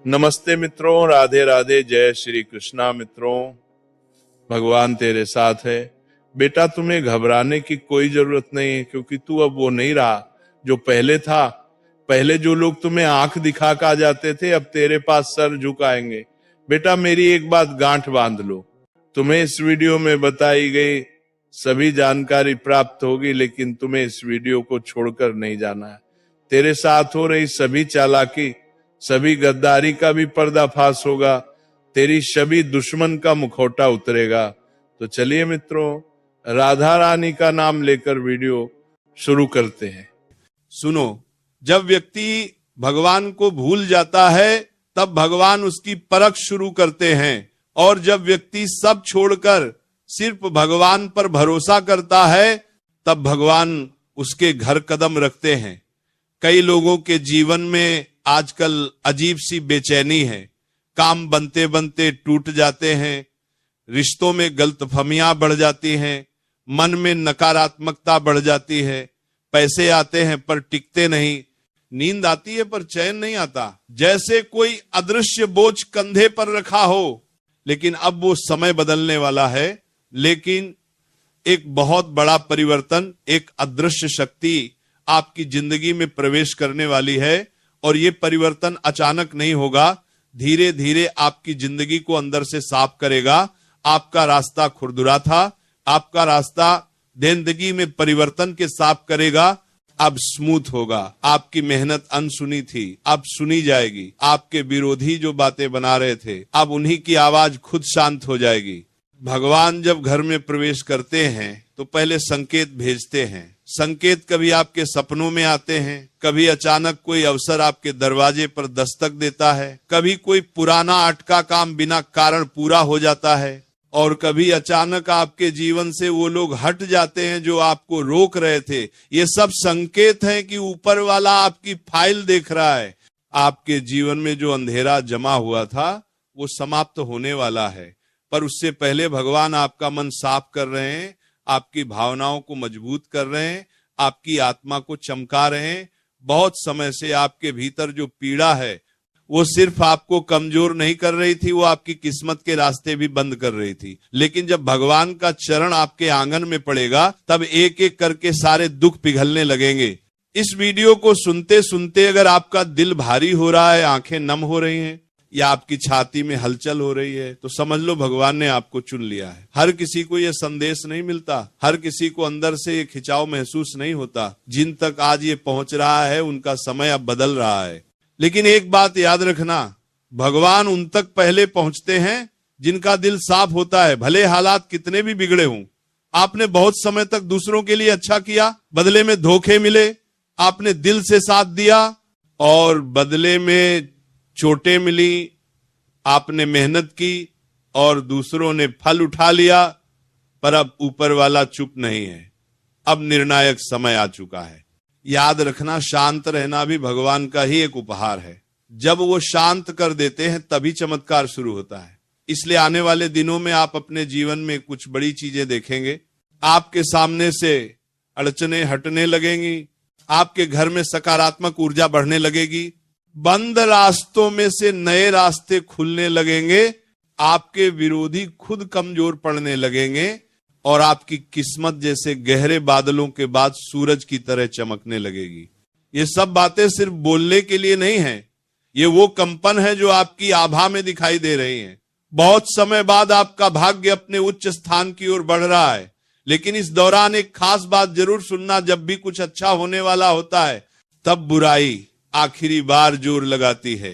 नमस्ते मित्रों, राधे राधे, जय श्री कृष्णा। मित्रों, भगवान तेरे साथ है। बेटा, तुम्हें घबराने की कोई जरूरत नहीं है, क्योंकि तू अब वो नहीं रहा जो पहले था। पहले जो लोग तुम्हें आंख दिखा कर आ जाते थे, अब तेरे पास सर झुकाएंगे। बेटा, मेरी एक बात गांठ बांध लो। तुम्हें इस वीडियो में बताई गई सभी जानकारी प्राप्त होगी, लेकिन तुम्हें इस वीडियो को छोड़कर नहीं जाना है। तेरे साथ हो रही सभी चालाकी, सभी गद्दारी का भी पर्दाफाश होगा। तेरी सभी दुश्मन का मुखौटा उतरेगा। तो चलिए मित्रों, राधा रानी का नाम लेकर वीडियो शुरू करते हैं। सुनो, जब व्यक्ति भगवान को भूल जाता है तब भगवान उसकी परख शुरू करते हैं, और जब व्यक्ति सब छोड़कर सिर्फ भगवान पर भरोसा करता है तब भगवान उसके घर कदम रखते हैं। कई लोगों के जीवन में आजकल अजीब सी बेचैनी है। काम बनते बनते टूट जाते हैं, रिश्तों में गलतफहमियां बढ़ जाती हैं, मन में नकारात्मकता बढ़ जाती है, पैसे आते हैं पर टिकते नहीं, नींद आती है पर चैन नहीं आता, जैसे कोई अदृश्य बोझ कंधे पर रखा हो। लेकिन अब वो समय बदलने वाला है। लेकिन एक बहुत बड़ा परिवर्तन, एक अदृश्य शक्ति आपकी जिंदगी में प्रवेश करने वाली है, और ये परिवर्तन अचानक नहीं होगा। धीरे धीरे आपकी जिंदगी को अंदर से साफ करेगा। आपका रास्ता खुरदुरा था, आपका रास्ता जिंदगी में परिवर्तन के साफ करेगा। अब स्मूथ होगा। आपकी मेहनत अनसुनी थी, अब सुनी जाएगी। आपके विरोधी जो बातें बना रहे थे, अब उन्हीं की आवाज खुद शांत हो जाएगी। भगवान जब घर में प्रवेश करते हैं तो पहले संकेत भेजते हैं। संकेत कभी आपके सपनों में आते हैं, कभी अचानक कोई अवसर आपके दरवाजे पर दस्तक देता है, कभी कोई पुराना अटका काम बिना कारण पूरा हो जाता है, और कभी अचानक आपके जीवन से वो लोग हट जाते हैं जो आपको रोक रहे थे। ये सब संकेत हैं कि ऊपर वाला आपकी फाइल देख रहा है। आपके जीवन में जो अंधेरा जमा हुआ था वो समाप्त होने वाला है, पर उससे पहले भगवान आपका मन साफ कर रहे हैं, आपकी भावनाओं को मजबूत कर रहे हैं, आपकी आत्मा को चमका रहे हैं। बहुत समय से आपके भीतर जो पीड़ा है वो सिर्फ आपको कमजोर नहीं कर रही थी, वो आपकी किस्मत के रास्ते भी बंद कर रही थी। लेकिन जब भगवान का चरण आपके आंगन में पड़ेगा तब एक एक करके सारे दुख पिघलने लगेंगे। इस वीडियो को सुनते सुनते अगर आपका दिल भारी हो रहा है, आंखें नम हो रही हैं, या आपकी छाती में हलचल हो रही है, तो समझ लो भगवान ने आपको चुन लिया है। हर किसी को यह संदेश नहीं मिलता, हर किसी को अंदर से ये खिंचाव महसूस नहीं होता। जिन तक आज ये पहुंच रहा है उनका समय अब बदल रहा है। लेकिन एक बात याद रखना, भगवान उन तक पहले पहुंचते हैं जिनका दिल साफ होता है। भले हालात कितने भी बिगड़े हों, आपने बहुत समय तक दूसरों के लिए अच्छा किया, बदले में धोखे मिले, आपने दिल से साथ दिया और बदले में चोटें मिली, आपने मेहनत की और दूसरों ने फल उठा लिया, पर अब ऊपर वाला चुप नहीं है। अब निर्णायक समय आ चुका है। याद रखना, शांत रहना भी भगवान का ही एक उपहार है। जब वो शांत कर देते हैं तभी चमत्कार शुरू होता है। इसलिए आने वाले दिनों में आप अपने जीवन में कुछ बड़ी चीजें देखेंगे। आपके सामने से अड़चने हटने लगेंगी, आपके घर में सकारात्मक ऊर्जा बढ़ने लगेगी, बंद रास्तों में से नए रास्ते खुलने लगेंगे, आपके विरोधी खुद कमजोर पड़ने लगेंगे, और आपकी किस्मत जैसे गहरे बादलों के बाद सूरज की तरह चमकने लगेगी। ये सब बातें सिर्फ बोलने के लिए नहीं है, ये वो कंपन है जो आपकी आभा में दिखाई दे रही है। बहुत समय बाद आपका भाग्य अपने उच्च स्थान की ओर बढ़ रहा है। लेकिन इस दौरान एक खास बात जरूर सुनना, जब भी कुछ अच्छा होने वाला होता है तब बुराई आखिरी बार जोर लगाती है।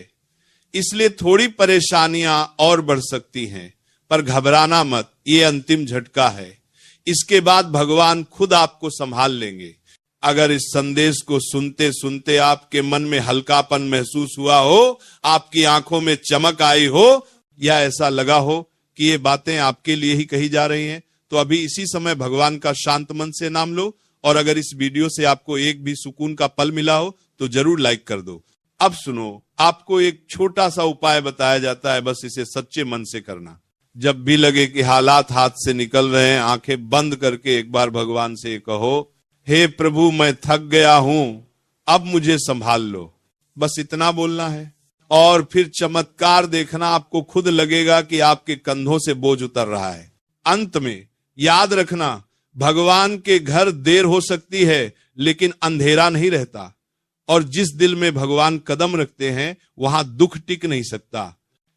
इसलिए थोड़ी परेशानियां और बढ़ सकती हैं, पर घबराना मत, ये अंतिम झटका है। इसके बाद भगवान खुद आपको संभाल लेंगे। अगर इस संदेश को सुनते सुनते आपके मन में हल्कापन महसूस हुआ हो, आपकी आंखों में चमक आई हो, या ऐसा लगा हो कि ये बातें आपके लिए ही कही जा रही हैं, तो अभी इसी समय भगवान का शांत मन से नाम लो। और अगर इस वीडियो से आपको एक भी सुकून का पल मिला हो तो जरूर लाइक कर दो। अब सुनो, आपको एक छोटा सा उपाय बताया जाता है, बस इसे सच्चे मन से करना। जब भी लगे कि हालात हाथ से निकल रहे हैं, आंखें बंद करके एक बार भगवान से कहो, हे प्रभु, मैं थक गया हूं, अब मुझे संभाल लो। बस इतना बोलना है। और फिर चमत्कार देखना, आपको खुद लगेगा कि आपके कंधों से बोझ उतर रहा है। अंत में याद रखना, भगवान के घर देर हो सकती है लेकिन अंधेरा नहीं रहता, और जिस दिल में भगवान कदम रखते हैं वहां दुख टिक नहीं सकता।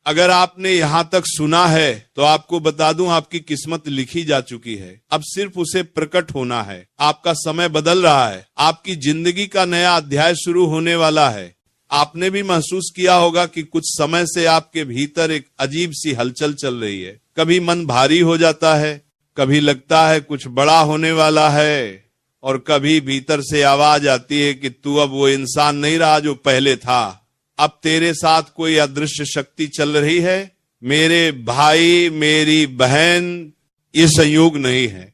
अगर आपने यहां तक सुना है तो आपको बता दूं, आपकी किस्मत लिखी जा चुकी है, अब सिर्फ उसे प्रकट होना है। आपका समय बदल रहा है, आपकी जिंदगी का नया अध्याय शुरू होने वाला है। आपने भी महसूस किया होगा कि कुछ समय से आपके भीतर एक अजीब सी हलचल चल रही है। कभी मन भारी हो जाता है, कभी लगता है कुछ बड़ा होने वाला है, और कभी भीतर से आवाज आती है कि तू अब वो इंसान नहीं रहा जो पहले था, अब तेरे साथ कोई अदृश्य शक्ति चल रही है। मेरे भाई, मेरी बहन, ये संयोग नहीं है,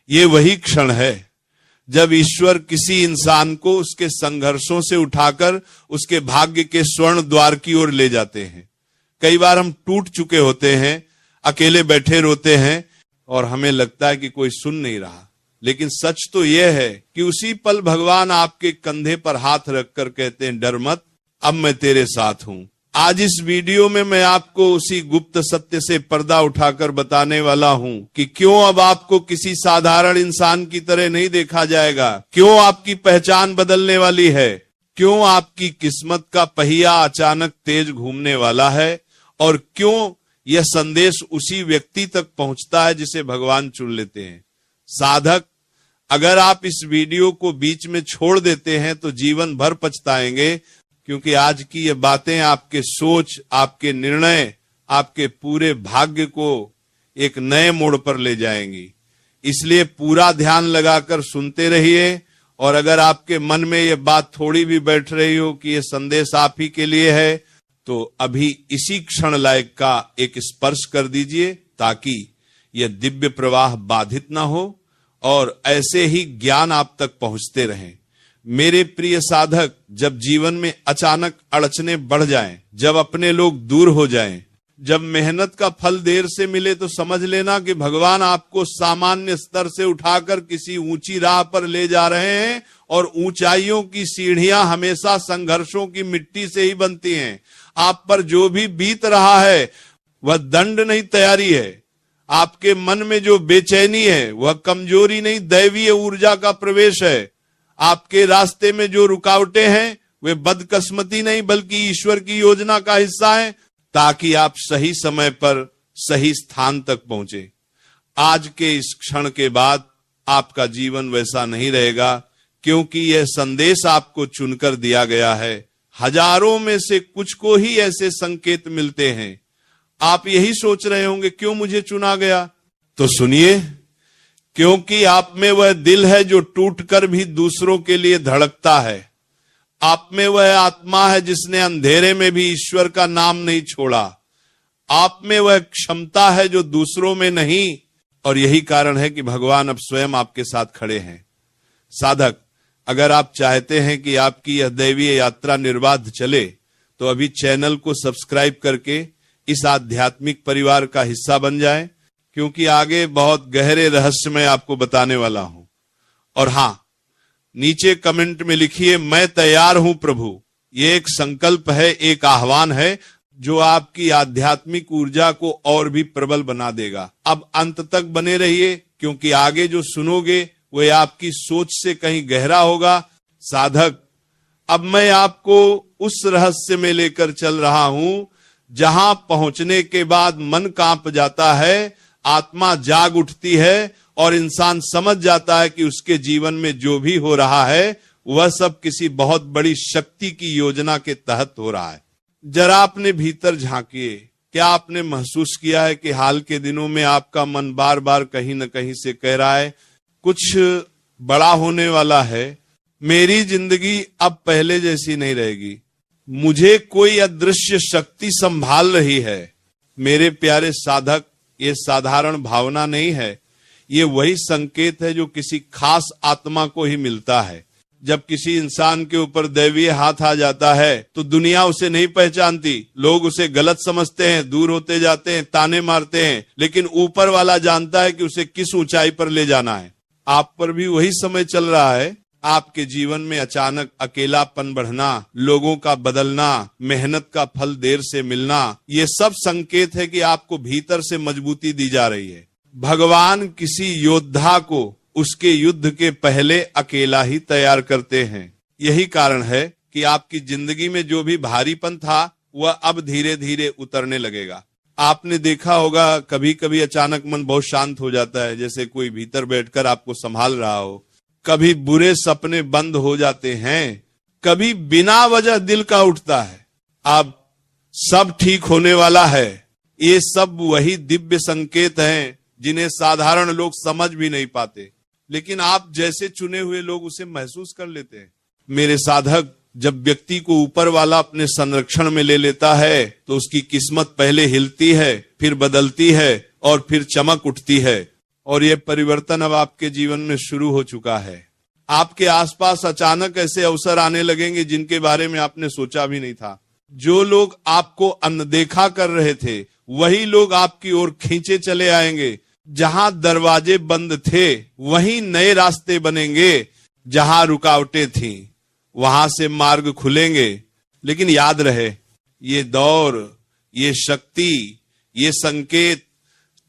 ये वही क्षण है जब ईश्वर किसी इंसान को उसके संघर्षों से उठाकर उसके भाग्य के स्वर्ण द्वार की ओर ले जाते हैं। कई बार हम टूट चुके होते हैं, अकेले बैठे रोते हैं और हमें लगता है कि कोई सुन नहीं रहा, लेकिन सच तो यह है कि उसी पल भगवान आपके कंधे पर हाथ रखकर कहते हैं, डर मत, अब मैं तेरे साथ हूं। आज इस वीडियो में मैं आपको उसी गुप्त सत्य से पर्दा उठाकर बताने वाला हूं कि क्यों अब आपको किसी साधारण इंसान की तरह नहीं देखा जाएगा, क्यों आपकी पहचान बदलने वाली है, क्यों आपकी किस्मत का पहिया अचानक तेज घूमने वाला है, और क्यों यह संदेश उसी व्यक्ति तक पहुंचता है जिसे भगवान चुन लेते हैं। साधक, अगर आप इस वीडियो को बीच में छोड़ देते हैं तो जीवन भर पछताएंगे, क्योंकि आज की ये बातें आपके सोच, आपके निर्णय, आपके पूरे भाग्य को एक नए मोड़ पर ले जाएंगी। इसलिए पूरा ध्यान लगाकर सुनते रहिए, और अगर आपके मन में ये बात थोड़ी भी बैठ रही हो कि ये संदेश आप ही के लिए है, तो अभी इसी क्षण लायक का एक स्पर्श कर दीजिए, ताकि यह दिव्य प्रवाह बाधित ना हो और ऐसे ही ज्ञान आप तक पहुंचते रहें। मेरे प्रिय साधक, जब जीवन में अचानक अड़चने बढ़ जाएं, जब अपने लोग दूर हो जाएं, जब मेहनत का फल देर से मिले, तो समझ लेना कि भगवान आपको सामान्य स्तर से उठाकर किसी ऊंची राह पर ले जा रहे हैं, और ऊंचाइयों की सीढ़ियां हमेशा संघर्षों की मिट्टी से ही बनती हैं। आप पर जो भी बीत रहा है वह दंड नहीं, तैयारी है। आपके मन में जो बेचैनी है वह कमजोरी नहीं, दैवीय ऊर्जा का प्रवेश है। आपके रास्ते में जो रुकावटें हैं वे बदकिस्मती नहीं, बल्कि ईश्वर की योजना का हिस्सा है, ताकि आप सही समय पर सही स्थान तक पहुंचे। आज के इस क्षण के बाद आपका जीवन वैसा नहीं रहेगा, क्योंकि यह संदेश आपको चुनकर दिया गया है। हजारों में से कुछ को ही ऐसे संकेत मिलते हैं। आप यही सोच रहे होंगे, क्यों मुझे चुना गया? तो सुनिए, क्योंकि आप में वह दिल है जो टूटकर भी दूसरों के लिए धड़कता है। आप में वह आत्मा है जिसने अंधेरे में भी ईश्वर का नाम नहीं छोड़ा। आप में वह क्षमता है जो दूसरों में नहीं, और यही कारण है कि भगवान अब स्वयं आपके साथ खड़े हैं। साधक, अगर आप चाहते हैं कि आपकी यह दैवीय यात्रा निर्बाध चले, तो अभी चैनल को सब्सक्राइब करके इस आध्यात्मिक परिवार का हिस्सा बन जाएं, क्योंकि आगे बहुत गहरे रहस्य मैं आपको बताने वाला हूं। और हां, नीचे कमेंट में लिखिए, मैं तैयार हूं प्रभु। ये एक संकल्प है, एक आह्वान है जो आपकी आध्यात्मिक ऊर्जा को और भी प्रबल बना देगा। अब अंत तक बने रहिए, क्योंकि आगे जो सुनोगे वह आपकी सोच से कहीं गहरा होगा। साधक, अब मैं आपको उस रहस्य में लेकर चल रहा हूं जहां पहुंचने के बाद मन कांप जाता है, आत्मा जाग उठती है, और इंसान समझ जाता है कि उसके जीवन में जो भी हो रहा है वह सब किसी बहुत बड़ी शक्ति की योजना के तहत हो रहा है। जरा अपने भीतर झांकिए, क्या आपने महसूस किया है कि हाल के दिनों में आपका मन बार बार कहीं न कहीं से कह रहा है कुछ बड़ा होने वाला है, मेरी जिंदगी अब पहले जैसी नहीं रहेगी, मुझे कोई अदृश्य शक्ति संभाल रही है। मेरे प्यारे साधक, ये साधारण भावना नहीं है, ये वही संकेत है जो किसी खास आत्मा को ही मिलता है। जब किसी इंसान के ऊपर दैवीय हाथ आ जाता है तो दुनिया उसे नहीं पहचानती, लोग उसे गलत समझते हैं, दूर होते जाते हैं, ताने मारते हैं, लेकिन ऊपर वाला जानता है कि उसे किस ऊंचाई पर ले जाना है। आप पर भी वही समय चल रहा है। आपके जीवन में अचानक अकेलापन बढ़ना, लोगों का बदलना, मेहनत का फल देर से मिलना, ये सब संकेत है कि आपको भीतर से मजबूती दी जा रही है। भगवान किसी योद्धा को उसके युद्ध के पहले अकेला ही तैयार करते हैं। यही कारण है कि आपकी जिंदगी में जो भी भारीपन था वह अब धीरे धीरे उतरने लगेगा। आपने देखा होगा कभी कभी अचानक मन बहुत शांत हो जाता है, जैसे कोई भीतर बैठकर आपको संभाल रहा हो। कभी बुरे सपने बंद हो जाते हैं, कभी बिना वजह दिल का उठता है, अब सब ठीक होने वाला है। ये सब वही दिव्य संकेत हैं जिन्हें साधारण लोग समझ भी नहीं पाते, लेकिन आप जैसे चुने हुए लोग उसे महसूस कर लेते हैं। मेरे साधक, जब व्यक्ति को ऊपर वाला अपने संरक्षण में ले लेता है तो उसकी किस्मत पहले हिलती है, फिर बदलती है और फिर चमक उठती है। और ये परिवर्तन अब आपके जीवन में शुरू हो चुका है। आपके आसपास अचानक ऐसे अवसर आने लगेंगे जिनके बारे में आपने सोचा भी नहीं था। जो लोग आपको अनदेखा कर रहे थे वही लोग आपकी ओर खींचे चले आएंगे। जहां दरवाजे बंद थे वहीं नए रास्ते बनेंगे, जहां रुकावटें थीं वहां से मार्ग खुलेंगे। लेकिन याद रहे, ये दौर, ये शक्ति, ये संकेत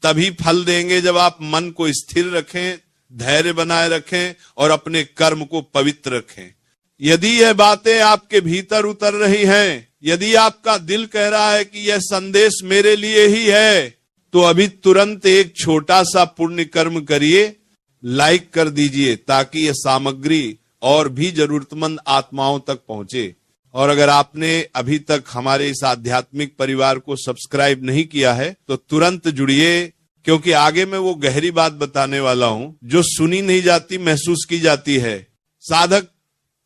तभी फल देंगे जब आप मन को स्थिर रखें, धैर्य बनाए रखें और अपने कर्म को पवित्र रखें। यदि यह बातें आपके भीतर उतर रही हैं, यदि आपका दिल कह रहा है कि यह संदेश मेरे लिए ही है, तो अभी तुरंत एक छोटा सा पुण्य कर्म करिए, लाइक कर दीजिए, ताकि यह सामग्री और भी जरूरतमंद आत्माओं तक पहुंचे। और अगर आपने अभी तक हमारे इस आध्यात्मिक परिवार को सब्सक्राइब नहीं किया है तो तुरंत जुड़िए, क्योंकि आगे मैं वो गहरी बात बताने वाला हूं जो सुनी नहीं जाती, महसूस की जाती है। साधक,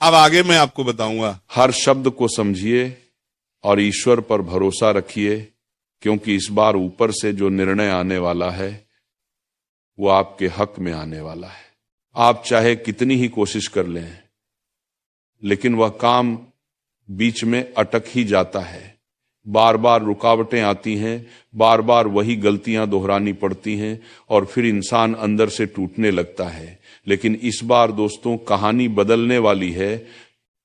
अब आगे मैं आपको बताऊंगा। हर शब्द को समझिए और ईश्वर पर भरोसा रखिए, क्योंकि इस बार ऊपर से जो निर्णय आने वाला है वो आपके हक में आने वाला है। आप चाहे कितनी ही कोशिश कर लें, लेकिन वह काम बीच में अटक ही जाता है। बार बार रुकावटें आती हैं, बार बार वही गलतियां दोहरानी पड़ती हैं और फिर इंसान अंदर से टूटने लगता है। लेकिन इस बार दोस्तों कहानी बदलने वाली है,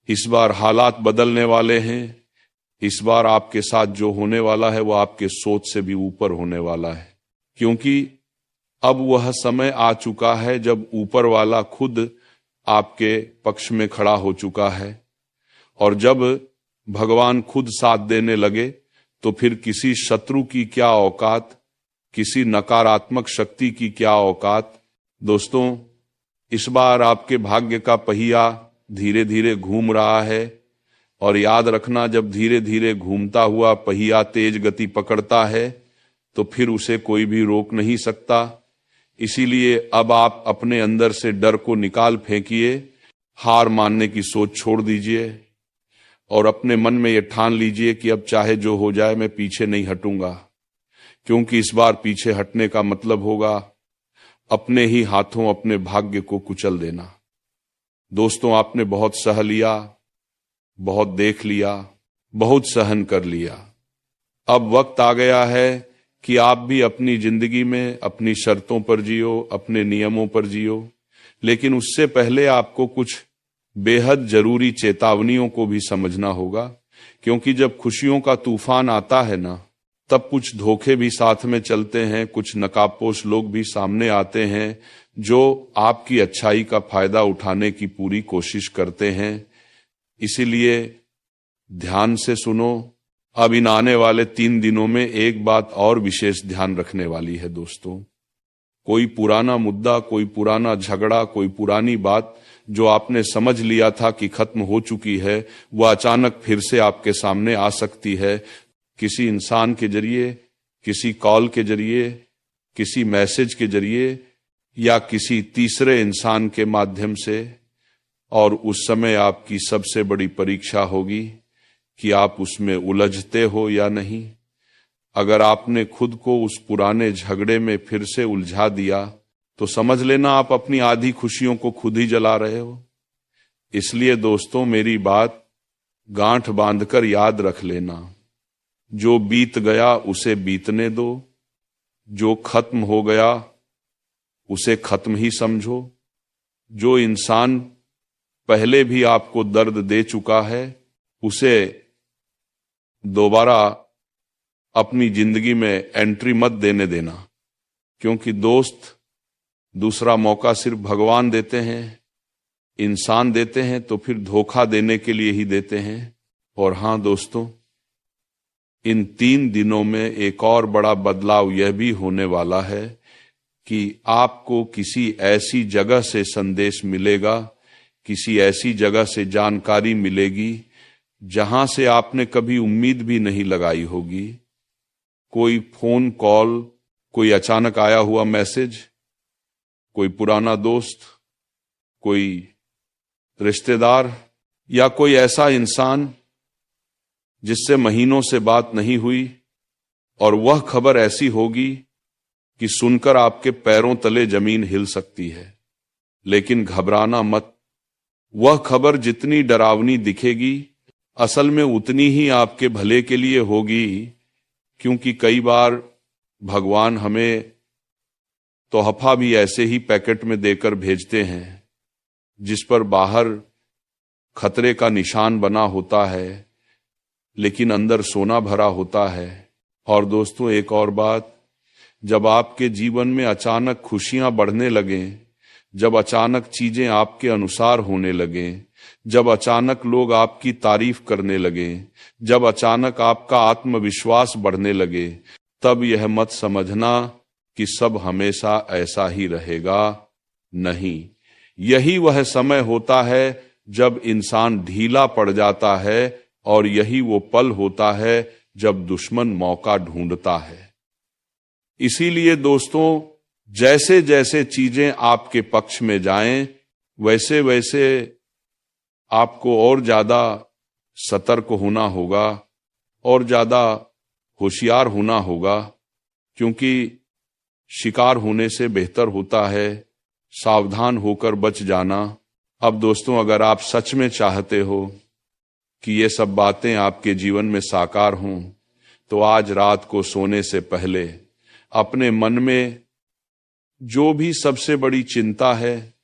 इस बार हालात बदलने वाले हैं। इस बार आपके साथ जो होने वाला है वो आपके सोच से भी ऊपर होने वाला है, क्योंकि अब वह समय आ चुका है जब ऊपर वाला खुद आपके पक्ष में खड़ा हो चुका है। और जब भगवान खुद साथ देने लगे तो फिर किसी शत्रु की क्या औकात, किसी नकारात्मक शक्ति की क्या औकात। दोस्तों, इस बार आपके भाग्य का पहिया धीरे धीरे घूम रहा है, और याद रखना, जब धीरे धीरे घूमता हुआ पहिया तेज गति पकड़ता है तो फिर उसे कोई भी रोक नहीं सकता। इसीलिए अब आप अपने अंदर से डर को निकाल फेंकिए, हार मानने की सोच छोड़ दीजिए और अपने मन में यह ठान लीजिए कि अब चाहे जो हो जाए मैं पीछे नहीं हटूंगा, क्योंकि इस बार पीछे हटने का मतलब होगा अपने ही हाथों अपने भाग्य को कुचल देना। दोस्तों, आपने बहुत सह लिया, बहुत देख लिया, बहुत सहन कर लिया। अब वक्त आ गया है कि आप भी अपनी जिंदगी में अपनी शर्तों पर जियो, अपने नियमों पर जियो। लेकिन उससे पहले आपको कुछ बेहद जरूरी चेतावनियों को भी समझना होगा, क्योंकि जब खुशियों का तूफान आता है ना, तब कुछ धोखे भी साथ में चलते हैं, कुछ नकाबपोश लोग भी सामने आते हैं जो आपकी अच्छाई का फायदा उठाने की पूरी कोशिश करते हैं। इसीलिए ध्यान से सुनो। अब इन आने वाले 3 दिनों में एक बात और विशेष ध्यान रखने वाली है दोस्तों। कोई पुराना मुद्दा, कोई पुराना झगड़ा, कोई पुरानी बात जो आपने समझ लिया था कि खत्म हो चुकी है, वह अचानक फिर से आपके सामने आ सकती है। किसी इंसान के जरिए, किसी कॉल के जरिए, किसी मैसेज के जरिए या किसी तीसरे इंसान के माध्यम से। और उस समय आपकी सबसे बड़ी परीक्षा होगी कि आप उसमें उलझते हो या नहीं। अगर आपने खुद को उस पुराने झगड़े में फिर से उलझा दिया तो समझ लेना आप अपनी आधी खुशियों को खुद ही जला रहे हो। इसलिए दोस्तों, मेरी बात गांठ बांधकर याद रख लेना, जो बीत गया उसे बीतने दो, जो खत्म हो गया उसे खत्म ही समझो। जो इंसान पहले भी आपको दर्द दे चुका है, उसे दोबारा अपनी जिंदगी में एंट्री मत देने देना। क्योंकि दोस्त, दूसरा मौका सिर्फ भगवान देते हैं, इंसान देते हैं तो फिर धोखा देने के लिए ही देते हैं। और हां दोस्तों, इन 3 दिनों में एक और बड़ा बदलाव यह भी होने वाला है कि आपको किसी ऐसी जगह से संदेश मिलेगा, किसी ऐसी जगह से जानकारी मिलेगी जहां से आपने कभी उम्मीद भी नहीं लगाई होगी। कोई फोन कॉल, कोई अचानक आया हुआ मैसेज, कोई पुराना दोस्त, कोई रिश्तेदार या कोई ऐसा इंसान जिससे महीनों से बात नहीं हुई, और वह खबर ऐसी होगी कि सुनकर आपके पैरों तले जमीन हिल सकती है। लेकिन घबराना मत, वह खबर जितनी डरावनी दिखेगी असल में उतनी ही आपके भले के लिए होगी। क्योंकि कई बार भगवान हमें तोहफा भी ऐसे ही पैकेट में देकर भेजते हैं जिस पर बाहर खतरे का निशान बना होता है लेकिन अंदर सोना भरा होता है। और दोस्तों, एक और बात, जब आपके जीवन में अचानक खुशियां बढ़ने लगें, जब अचानक चीजें आपके अनुसार होने लगें, जब अचानक लोग आपकी तारीफ करने लगें, जब अचानक आपका आत्मविश्वास बढ़ने लगे, तब यह मत समझना कि सब हमेशा ऐसा ही रहेगा। नहीं, यही वह समय होता है जब इंसान ढीला पड़ जाता है, और यही वो पल होता है जब दुश्मन मौका ढूंढता है। इसीलिए दोस्तों, जैसे जैसे चीजें आपके पक्ष में जाएं, वैसे वैसे आपको और ज्यादा सतर्क होना होगा, और ज्यादा होशियार होना होगा। क्योंकि शिकार होने से बेहतर होता है सावधान होकर बच जाना। अब दोस्तों, अगर आप सच में चाहते हो कि ये सब बातें आपके जीवन में साकार हों, तो आज रात को सोने से पहले अपने मन में जो भी सबसे बड़ी चिंता है,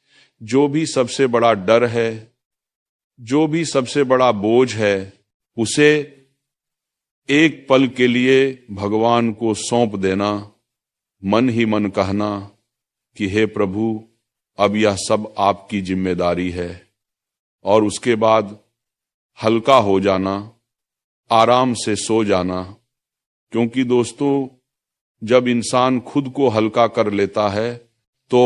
जो भी सबसे बड़ा डर है, जो भी सबसे बड़ा बोझ है, उसे एक पल के लिए भगवान को सौंप देना। मन ही मन कहना कि हे प्रभु, अब यह सब आपकी जिम्मेदारी है। और उसके बाद हल्का हो जाना, आराम से सो जाना। क्योंकि दोस्तों, जब इंसान खुद को हल्का कर लेता है तो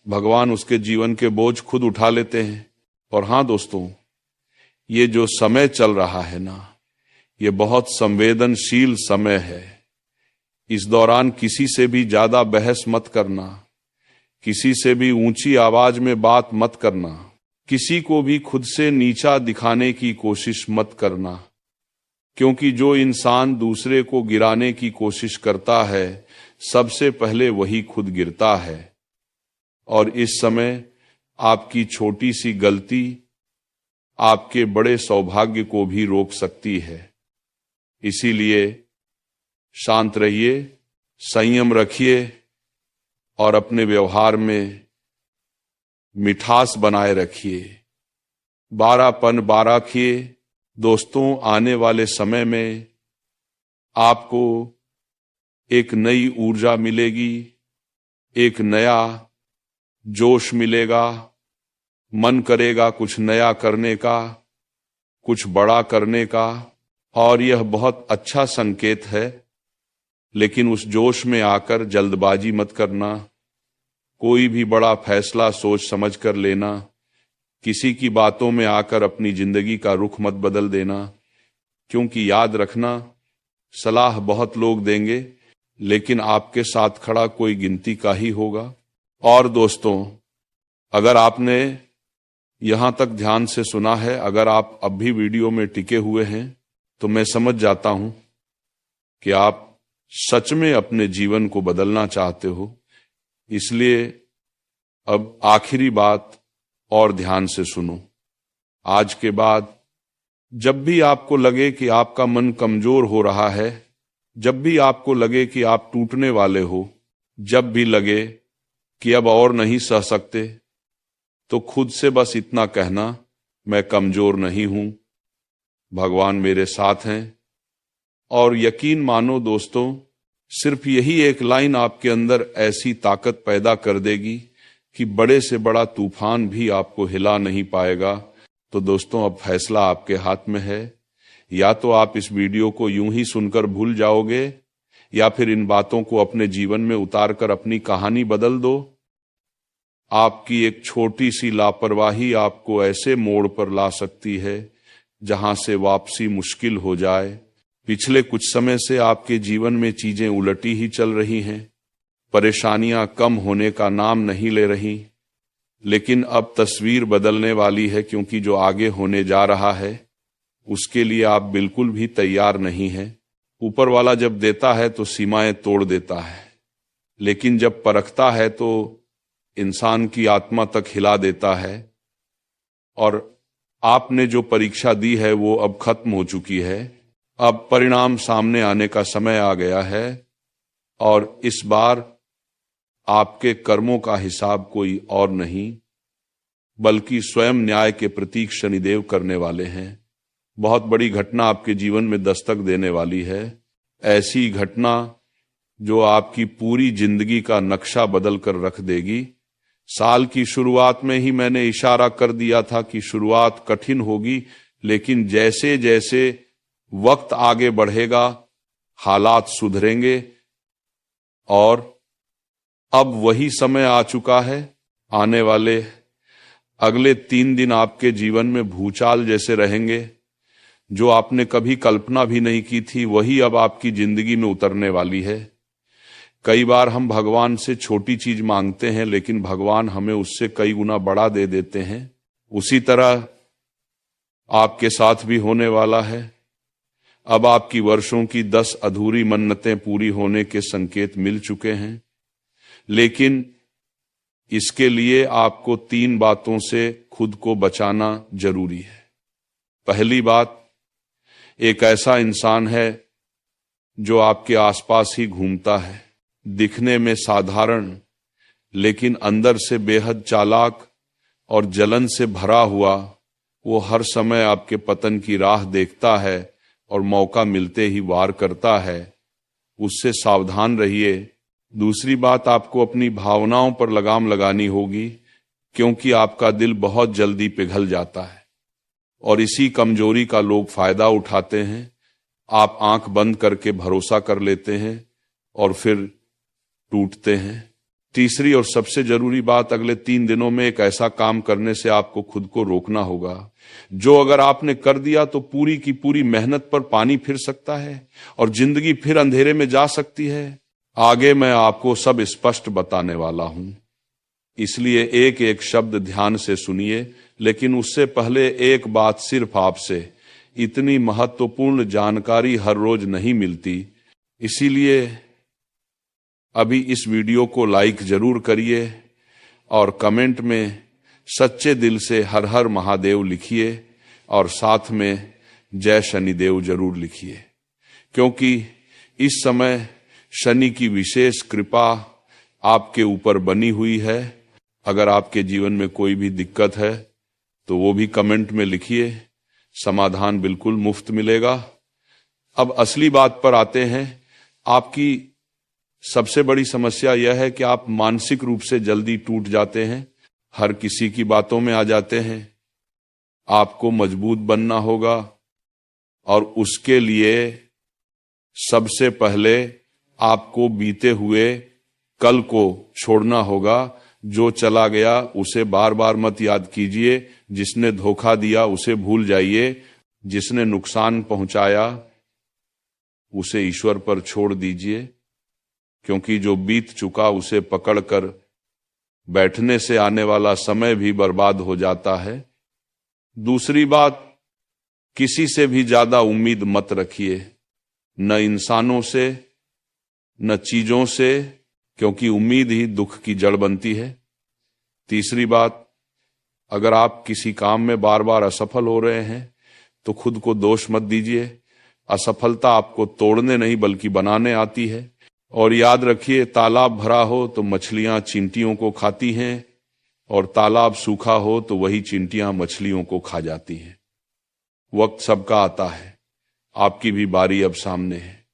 भगवान उसके जीवन के बोझ खुद उठा लेते हैं। और हां दोस्तों, ये जो समय चल रहा है ना, ये बहुत संवेदनशील समय है। इस दौरान किसी से भी ज्यादा बहस मत करना, किसी से भी ऊंची आवाज में बात मत करना, किसी को भी खुद से नीचा दिखाने की कोशिश मत करना। क्योंकि जो इंसान दूसरे को गिराने की कोशिश करता है, सबसे पहले वही खुद गिरता है। और इस समय आपकी छोटी सी गलती आपके बड़े सौभाग्य को भी रोक सकती है। इसीलिए शांत रहिए, संयम रखिए और अपने व्यवहार में मिठास बनाए रखिए, बारापन बाराखिए। दोस्तों, आने वाले समय में आपको एक नई ऊर्जा मिलेगी, एक नया जोश मिलेगा, मन करेगा कुछ नया करने का, कुछ बड़ा करने का। और यह बहुत अच्छा संकेत है। लेकिन उस जोश में आकर जल्दबाजी मत करना, कोई भी बड़ा फैसला सोच समझ कर लेना, किसी की बातों में आकर अपनी जिंदगी का रुख मत बदल देना। क्योंकि याद रखना, सलाह बहुत लोग देंगे लेकिन आपके साथ खड़ा कोई गिनती का ही होगा। और दोस्तों, अगर आपने यहां तक ध्यान से सुना है, अगर आप अब भी वीडियो में टिके हुए हैं, तो मैं समझ जाता हूं कि आप सच में अपने जीवन को बदलना चाहते हो। इसलिए अब आखिरी बात और ध्यान से सुनो। आज के बाद जब भी आपको लगे कि आपका मन कमजोर हो रहा है, जब भी आपको लगे कि आप टूटने वाले हो, जब भी लगे कि अब और नहीं सह सकते, तो खुद से बस इतना कहना मैं कमजोर नहीं हूं, भगवान मेरे साथ हैं। और यकीन मानो दोस्तों, सिर्फ यही एक लाइन आपके अंदर ऐसी ताकत पैदा कर देगी कि बड़े से बड़ा तूफान भी आपको हिला नहीं पाएगा। तो दोस्तों, अब फैसला आपके हाथ में है। या तो आप इस वीडियो को यूं ही सुनकर भूल जाओगे, या फिर इन बातों को अपने जीवन में उतारकर अपनी कहानी बदल दो। आपकी एक छोटी सी लापरवाही आपको ऐसे मोड़ पर ला सकती है जहां से वापसी मुश्किल हो जाए। पिछले कुछ समय से आपके जीवन में चीजें उलटी ही चल रही हैं, परेशानियां कम होने का नाम नहीं ले रही। लेकिन अब तस्वीर बदलने वाली है, क्योंकि जो आगे होने जा रहा है उसके लिए आप बिल्कुल भी तैयार नहीं हैं। ऊपर वाला जब देता है तो सीमाएं तोड़ देता है, लेकिन जब परखता है तो इंसान की आत्मा तक हिला देता है। और आपने जो परीक्षा दी है वो अब खत्म हो चुकी है। अब परिणाम सामने आने का समय आ गया है, और इस बार आपके कर्मों का हिसाब कोई और नहीं बल्कि स्वयं न्याय के प्रतीक शनिदेव करने वाले हैं। बहुत बड़ी घटना आपके जीवन में दस्तक देने वाली है, ऐसी घटना जो आपकी पूरी जिंदगी का नक्शा बदल कर रख देगी। साल की शुरुआत में ही मैंने इशारा कर दिया था कि शुरुआत कठिन होगी, लेकिन जैसे जैसे वक्त आगे बढ़ेगा हालात सुधरेंगे। और अब वही समय आ चुका है। आने वाले अगले 3 दिन आपके जीवन में भूचाल जैसे रहेंगे। जो आपने कभी कल्पना भी नहीं की थी वही अब आपकी जिंदगी में उतरने वाली है। कई बार हम भगवान से छोटी चीज मांगते हैं, लेकिन भगवान हमें उससे कई गुना बड़ा दे देते हैं। उसी तरह आपके साथ भी होने वाला है। अब आपकी वर्षों की 10 अधूरी मन्नतें पूरी होने के संकेत मिल चुके हैं, लेकिन इसके लिए आपको 3 बातों से खुद को बचाना जरूरी है। पहली बात, एक ऐसा इंसान है जो आपके आसपास ही घूमता है, दिखने में साधारण लेकिन अंदर से बेहद चालाक और जलन से भरा हुआ। वो हर समय आपके पतन की राह देखता है और मौका मिलते ही वार करता है। उससे सावधान रहिए। दूसरी बात, आपको अपनी भावनाओं पर लगाम लगानी होगी, क्योंकि आपका दिल बहुत जल्दी पिघल जाता है और इसी कमजोरी का लोग फायदा उठाते हैं। आप आंख बंद करके भरोसा कर लेते हैं और फिर टूटते हैं। तीसरी और सबसे जरूरी बात, अगले 3 दिनों में एक ऐसा काम करने से आपको खुद को रोकना होगा जो अगर आपने कर दिया तो पूरी की पूरी मेहनत पर पानी फिर सकता है और जिंदगी फिर अंधेरे में जा सकती है। आगे मैं आपको सब स्पष्ट बताने वाला हूं, इसलिए एक एक शब्द ध्यान से सुनिए। लेकिन उससे पहले एक बात सिर्फ आपसे, इतनी महत्वपूर्ण जानकारी हर रोज नहीं मिलती, इसीलिए अभी इस वीडियो को लाइक जरूर करिए और कमेंट में सच्चे दिल से हर हर महादेव लिखिए और साथ में जय शनिदेव जरूर लिखिए, क्योंकि इस समय शनि की विशेष कृपा आपके ऊपर बनी हुई है। अगर आपके जीवन में कोई भी दिक्कत है तो वो भी कमेंट में लिखिए, समाधान बिल्कुल मुफ्त मिलेगा। अब असली बात पर आते हैं। आपकी सबसे बड़ी समस्या यह है कि आप मानसिक रूप से जल्दी टूट जाते हैं, हर किसी की बातों में आ जाते हैं। आपको मजबूत बनना होगा और उसके लिए सबसे पहले आपको बीते हुए कल को छोड़ना होगा। जो चला गया उसे बार बार मत याद कीजिए, जिसने धोखा दिया उसे भूल जाइए, जिसने नुकसान पहुंचाया उसे ईश्वर पर छोड़ दीजिए, क्योंकि जो बीत चुका उसे पकड़कर बैठने से आने वाला समय भी बर्बाद हो जाता है। दूसरी बात, किसी से भी ज्यादा उम्मीद मत रखिए, न इंसानों से न चीजों से, क्योंकि उम्मीद ही दुख की जड़ बनती है। तीसरी बात, अगर आप किसी काम में बार बार असफल हो रहे हैं तो खुद को दोष मत दीजिए। असफलता आपको तोड़ने नहीं बल्कि बनाने आती है। और याद रखिए, तालाब भरा हो तो मछलियां चींटियों को खाती हैं, और तालाब सूखा हो तो वही चिंटियां मछलियों को खा जाती हैं। वक्त सबका आता है, आपकी भी बारी अब सामने है।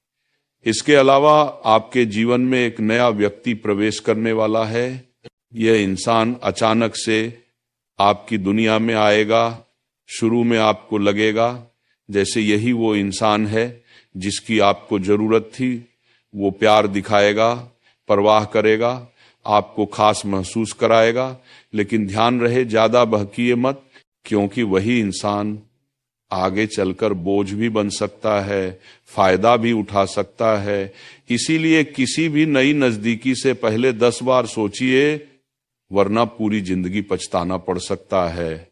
इसके अलावा आपके जीवन में एक नया व्यक्ति प्रवेश करने वाला है। यह इंसान अचानक से आपकी दुनिया में आएगा। शुरू में आपको लगेगा जैसे यही वो इंसान है जिसकी आपको जरूरत थी। वो प्यार दिखाएगा, परवाह करेगा, आपको खास महसूस कराएगा, लेकिन ध्यान रहे ज्यादा बहकिए मत, क्योंकि वही इंसान आगे चलकर बोझ भी बन सकता है, फायदा भी उठा सकता है। इसीलिए किसी भी नई नजदीकी से पहले 10 बार सोचिए, वरना पूरी जिंदगी पछताना पड़ सकता है।